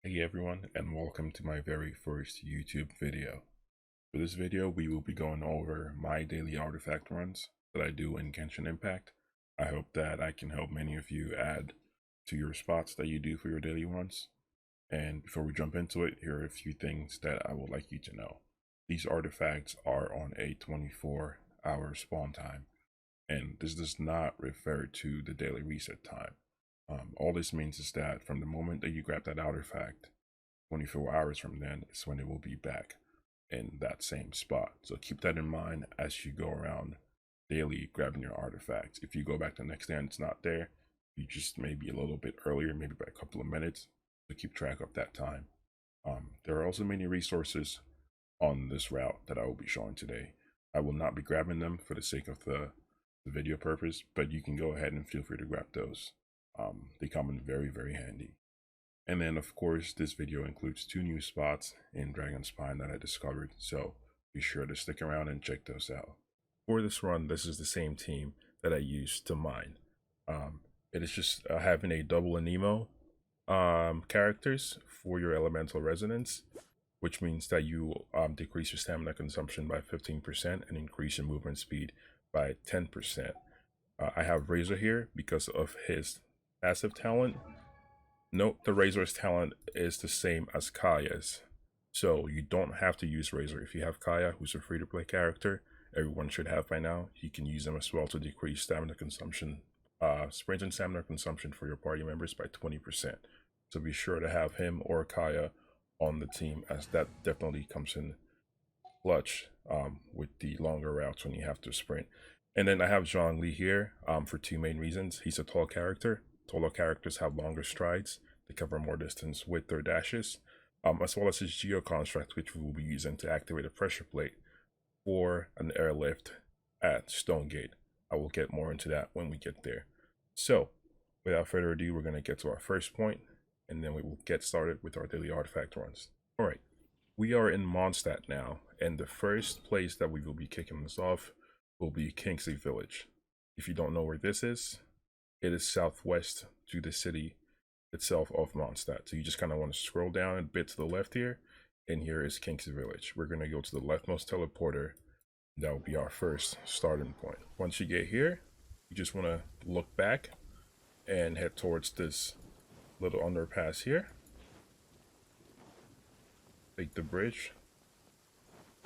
Hey everyone, and welcome to my very first YouTube video. For this video, we will be going over my daily artifact runs that I do in Genshin Impact. I hope that I can help many of you add to your spots that you do for your daily runs. And before we jump into it, here are a few things that I would like you to know. These artifacts are on a 24-hour spawn time, and this does not refer to the daily reset time. All this means is that from the moment that you grab that artifact, 24 hours from then is when it will be back in that same spot. So keep that in mind as you go around daily grabbing your artifacts. If you go back the next day and it's not there, you just maybe a little bit earlier, maybe by a couple of minutes, to keep track of that time. There are also many resources on this route that I will be showing today. I will not be grabbing them for the sake of the video purpose, but you can go ahead and feel free to grab those. They come in very, very handy. And then, of course, this video includes 2 new spots in Dragonspine that I discovered, so be sure to stick around and check those out. For this run, this is the same team that I used to mine. It is just having a double Anemo characters for your elemental resonance, which means that you decrease your stamina consumption by 15% and increase your movement speed by 10%. I have Razor here because of his passive talent. Note the Razor's talent is the same as Kaya's, so you don't have to use Razor. If you have Kaya, who's a free-to-play character, everyone should have by now, you can use them as well to decrease stamina consumption, sprint and stamina consumption for your party members by 20%. So be sure to have him or Kaya on the team, as that definitely comes in clutch with the longer routes when you have to sprint. And then I have Zhongli here for 2 main reasons. He's a tall character. Taller characters have longer strides. They cover more distance with their dashes, as well as his Geo construct, which we will be using to activate a pressure plate for an airlift at Stonegate. I will get more into that when we get there. So, without further ado, we're going to get to our first point, and then we will get started with our daily artifact runs. Alright, we are in Mondstadt now, and the first place that we will be kicking this off will be Qingce Village. If you don't know where this is, it is southwest to the city itself of Mondstadt. So you just kind of want to scroll down a bit to the left here, and here is Qingce Village. We're going to go to the leftmost teleporter. That will be our first starting point. Once you get here, you just want to look back and head towards this little underpass here. Take the bridge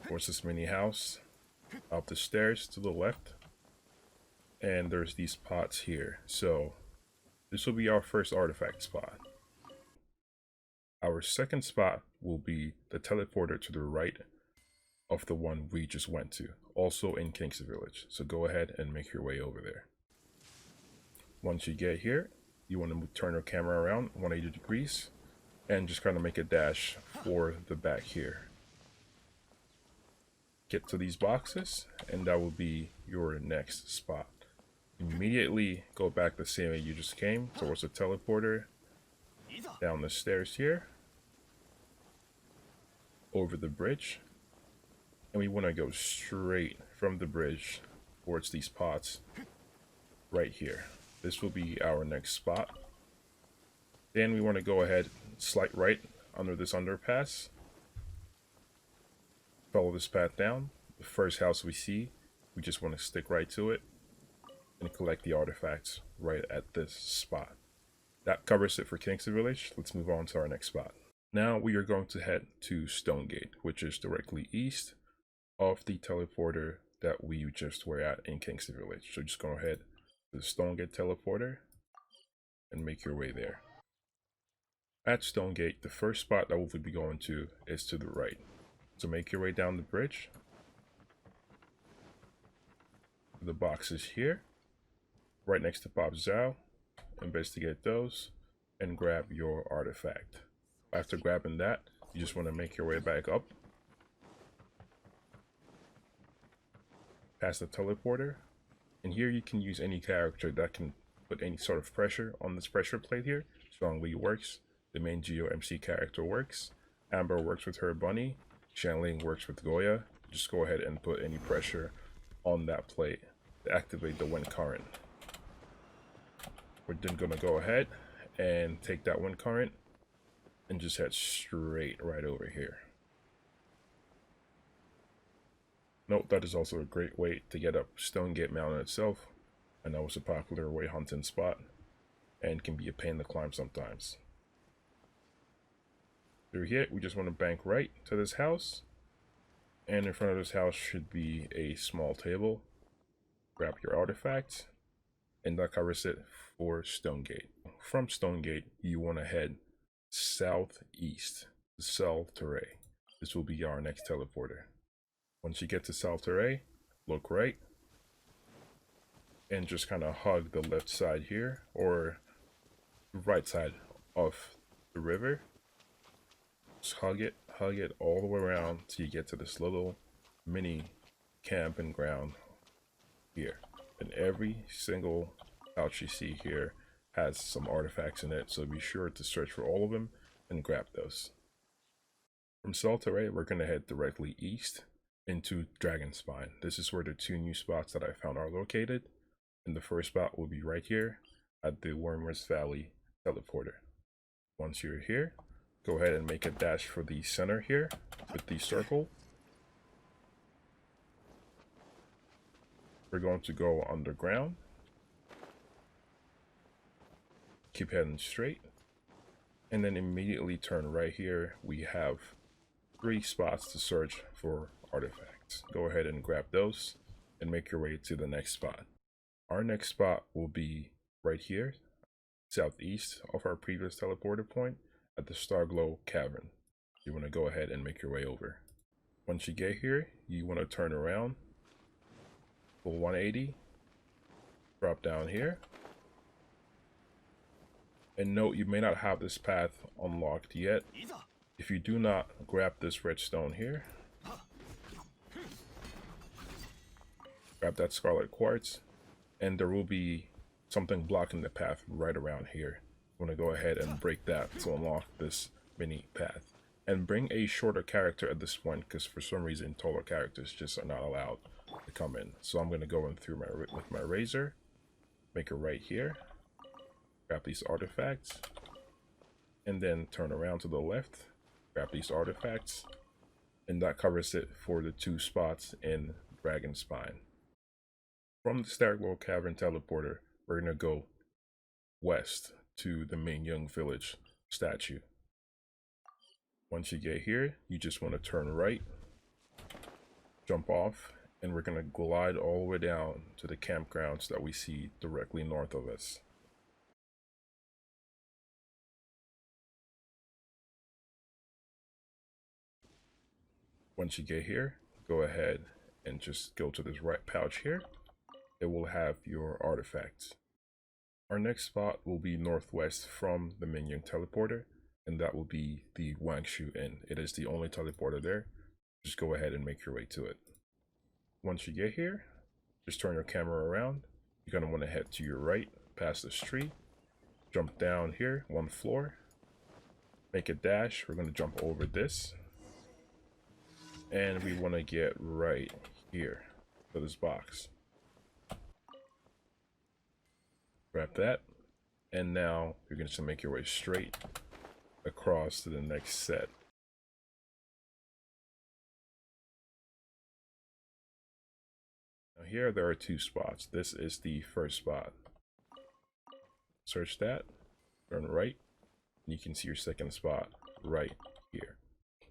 towards this mini house, up the stairs to the left, and there's these pots here. So this will be our first artifact spot. Our second spot will be the teleporter to the right of the one we just went to, also in Qingce Village. So go ahead and make your way over there. Once you get here, you want to turn your camera around 180 degrees and just kind of make a dash for the back here. Get to these boxes, and that will be your next spot. Immediately go back the same way you just came, towards the teleporter, down the stairs here, over the bridge, and we want to go straight from the bridge towards these pots right here. This will be our next spot. Then we want to go ahead, slight right under this underpass, follow this path down. The first house we see, we just want to stick right to it and collect the artifacts right at this spot. That covers it for Qingce Village. Let's move on to our next spot. Now we are going to head to Stonegate, which is directly east of the teleporter that we just were at in Qingce Village. So just go ahead to the Stonegate teleporter and make your way there. At Stonegate, the first spot that we'll be going to is to the right. So make your way down the bridge. The boxes here, right next to Pop Zhao. Investigate those and grab your artifact. After grabbing that, you just want to make your way back up past the teleporter, and here you can use any character that can put any sort of pressure on this pressure plate here. Zhongli works, the main Geo MC character works, Amber works with her bunny, Shanling works with Goya. Just go ahead and put any pressure on that plate to activate the wind current. We're then gonna go ahead and take that wind current and just head straight right over here. Note that is also a great way to get up Stonegate Mountain itself. I know it's a popular way hunting spot and can be a pain to climb sometimes. Through here, we just want to bank right to this house, and in front of this house should be a small table. Grab your artifacts, and that covers it for Stonegate. From Stonegate, you want to head southeast to Sal Terrae. This will be our next teleporter. Once you get to Sal Terrae, look right, and just kind of hug the left side here, or right side of the river. Just hug it all the way around till you get to this little mini camping ground here. And every single pouch you see here has some artifacts in it, so be sure to search for all of them and grab those. From Sal Terrae, we're going to head directly east into Dragonspine. This is where the 2 new spots that I found are located, and the first spot will be right here at the Wyrmrest Valley teleporter. Once you're here, go ahead and make a dash for the center here with the circle. We're going to go underground. Keep heading straight, and then immediately turn right here. We have 3 spots to search for artifacts. Go ahead and grab those and make your way to the next spot. Our next spot will be right here, southeast of our previous teleporter point at the Starglow Cavern. You want to go ahead and make your way over. Once you get here, you want to turn around, full 180, drop down here. And note, you may not have this path unlocked yet. If you do not grab this red stone here, grab that scarlet quartz, and there will be something blocking the path right around here. You want to go ahead and break that to unlock this mini path. And bring a shorter character at this point, because for some reason taller characters just are not allowed to come in. So I'm going to go in through with my razor, make it right here, grab these artifacts, and then turn around to the left, grab these artifacts, and that covers it for the 2 spots in Dragonspine. From the Starglow Cavern teleporter, we're going to go west to the Mingyun Village statue. Once you get here, you just want to turn right, jump off, and we're going to glide all the way down to the campgrounds that we see directly north of us. Once you get here, go ahead and just go to this right pouch here. It will have your artifacts. Our next spot will be northwest from the Mingyun teleporter, and that will be the Wangshu Inn. It is the only teleporter there. Just go ahead and make your way to it. Once you get here, just turn your camera around. You're going to want to head to your right, past the street, jump down here, 1 floor, make a dash. We're going to jump over this, and we want to get right here to this box. Grab that, and now you're going to make your way straight across to the next set. Now here there are 2 spots. This is the first spot. Search that, turn right, and you can see your second spot right here.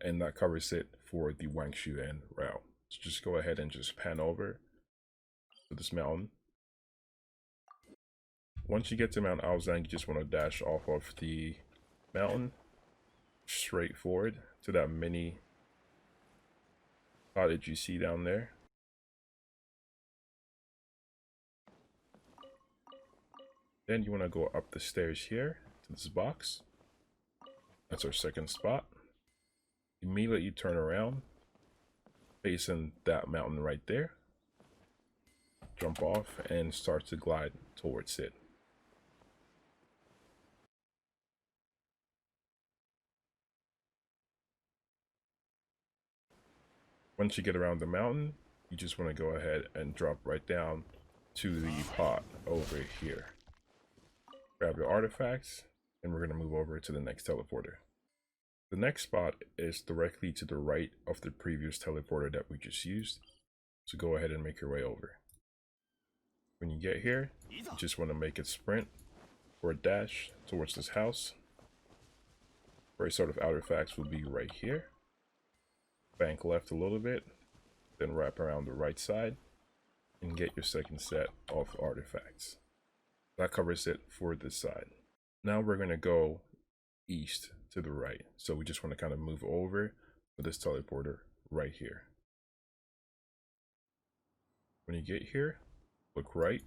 And that covers it for the Wangshu Inn route. So just go ahead and just pan over to this mountain. Once you get to Mount Aozang, you just want to dash off of the mountain straight forward to that mini cottage you see down there. Then you want to go up the stairs here to this box. That's our second spot. Immediately you turn around, facing that mountain right there. Jump off and start to glide towards it. Once you get around the mountain, you just want to go ahead and drop right down to the pot over here. Grab your artifacts, and we're going to move over to the next teleporter. The next spot is directly to the right of the previous teleporter that we just used. So go ahead and make your way over. When you get here, you just want to make a sprint or a dash towards this house. First sort of artifacts will be right here. Bank left a little bit, then wrap around the right side and get your second set of artifacts. That covers it for this side. Now we're going to go east to the right. So we just want to kind of move over to this teleporter right here. When you get here, look right,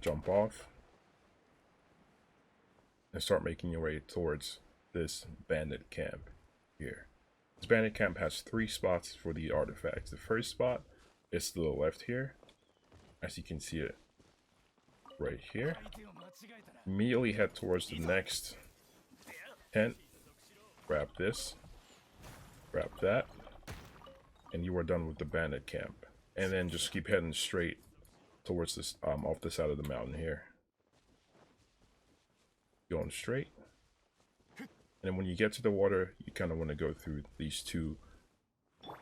jump off, and start making your way towards this bandit camp here. This bandit camp has 3 spots for the artifacts. The first spot is to the left here, as you can see it right here. Immediately head towards the next tent, grab this, grab that, and you are done with the bandit camp. And then just keep heading straight towards this off the side of the mountain here. Going straight. And when you get to the water, you kind of want to go through these 2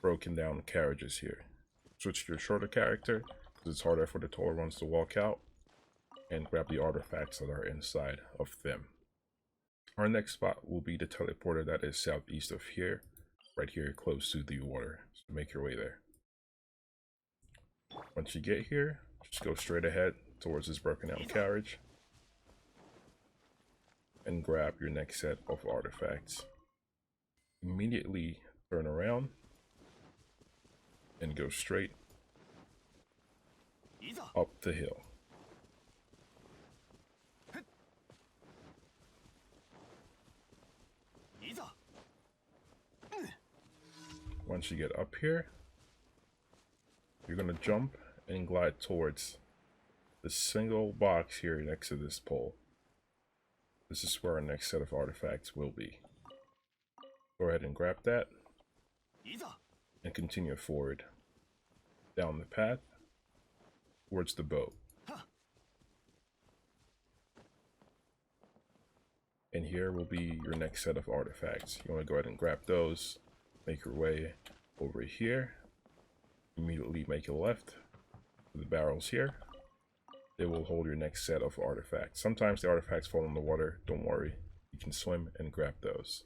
broken down carriages here. Switch to your shorter character, because it's harder for the taller ones to walk out, and grab the artifacts that are inside of them. Our next spot will be the teleporter that is southeast of here, right here close to the water. So make your way there. Once you get here, just go straight ahead towards this broken down carriage and grab your next set of artifacts. Immediately turn around and go straight up the hill. Once you get up here, you're going to jump and glide towards the single box here next to this pole. This is where our next set of artifacts will be. Go ahead and grab that and continue forward down the path towards the boat. And here will be your next set of artifacts. You want to go ahead and grab those, make your way over here, immediately make a left to the barrels here. They will hold your next set of artifacts. Sometimes the artifacts fall in the water, don't worry, you can swim and grab those.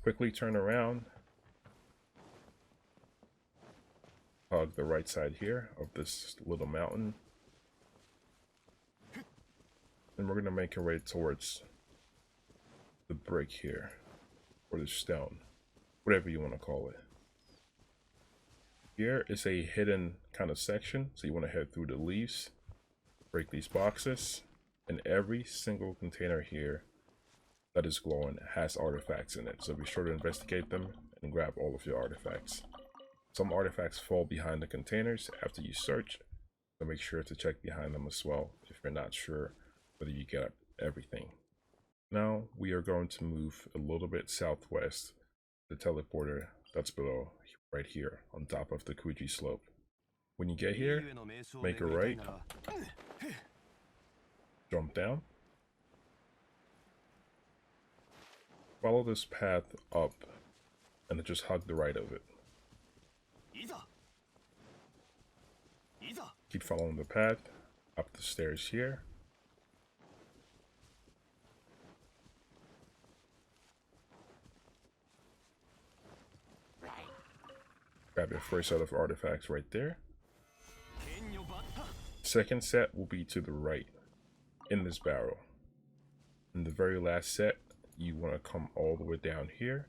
Quickly turn around, hug the right side here of this little mountain, and we're going to make our way towards the brick here, or the stone, whatever you want to call it. Here is a hidden kind of section, so you want to head through the leaves, break these boxes, and every single container here that is glowing has artifacts in it, so be sure to investigate them and grab all of your artifacts. Some artifacts fall behind the containers after you search, so make sure to check behind them as well if you're not sure whether you get everything. Now we are going to move a little bit southwest, the teleporter that's below right here on top of the Cuijue slope. When you get here, make a right, jump down, follow this path up, and then just hug the right of it. Keep following the path up the stairs here. Grab your first set of artifacts right there. Second set will be to the right in this barrel. In the very last set, you want to come all the way down here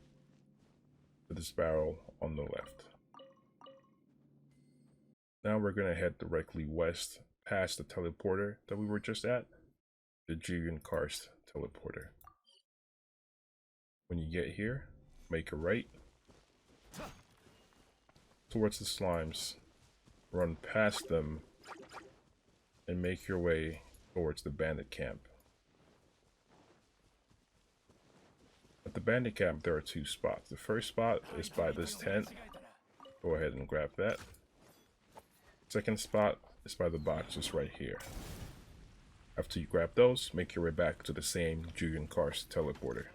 to this barrel on the left. Now we're going to head directly west past the teleporter that we were just at, the Jueyun Karst teleporter. When you get here, make a right towards the slimes, run past them, and make your way towards the bandit camp. At the bandit camp, there are 2 spots. The first spot is by this tent. Go ahead and grab that. Second spot is by the boxes right here. After you grab those, make your way back to the same Jueyun Karst teleporter.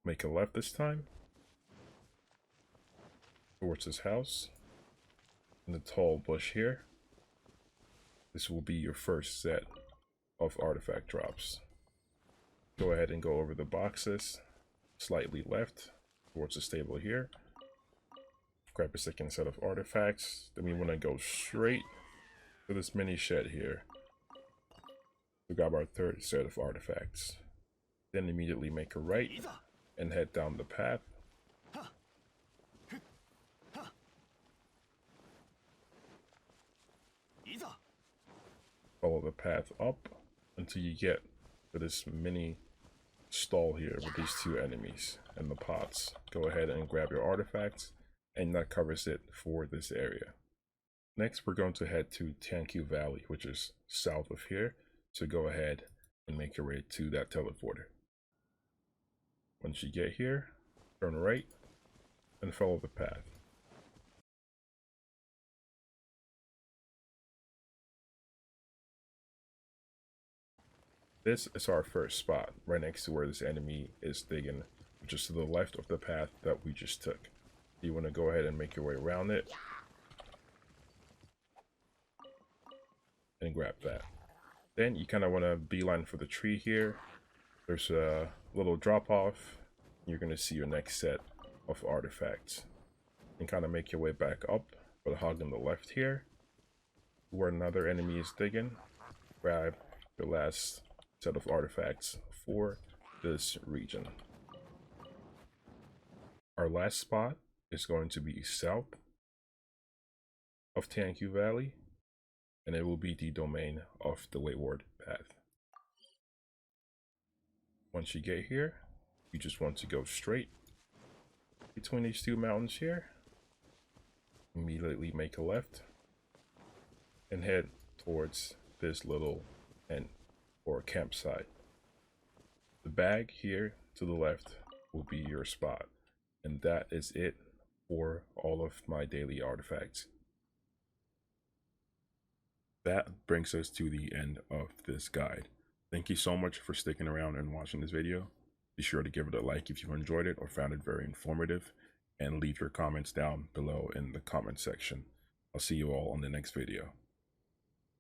make a left this time towards this house in the tall bush here. This will be your first set of artifact drops. Go ahead and go over the boxes, slightly left towards the stable here. Grab a second set of artifacts. Then we want to go straight to this mini shed here to grab our third set of artifacts. Then immediately make a right and head down the path. Follow the path up until you get to this mini stall here with these two enemies and the pots. Go ahead and grab your artifacts, and that covers it for this area. Next, we're going to head to Tianqiu Valley, which is south of here. So go ahead and make your way to that teleporter. Once you get here, turn right and follow the path. This is our first spot, right next to where this enemy is digging, which is to the left of the path that we just took. You want to go ahead and make your way around it and grab that. Then you kind of want to beeline for the tree here. There's a little drop off. You're going to see your next set of artifacts. And kind of make your way back up, but hog on the left here, where another enemy is digging. Grab your last set of artifacts for this region. Our last spot is going to be south of Tianqiu Valley, and it will be the domain of the Wayward path. Once you get here, you just want to go straight between these two mountains here. Immediately make a left and head towards this little inn or campsite. The bag here to the left will be your spot, and that is it for all of my daily artifacts. That brings us to the end of this guide. Thank you so much for sticking around and watching this video. Be sure to give it a like if you enjoyed it or found it very informative, and leave your comments down below in the comment section. I'll see you all on the next video.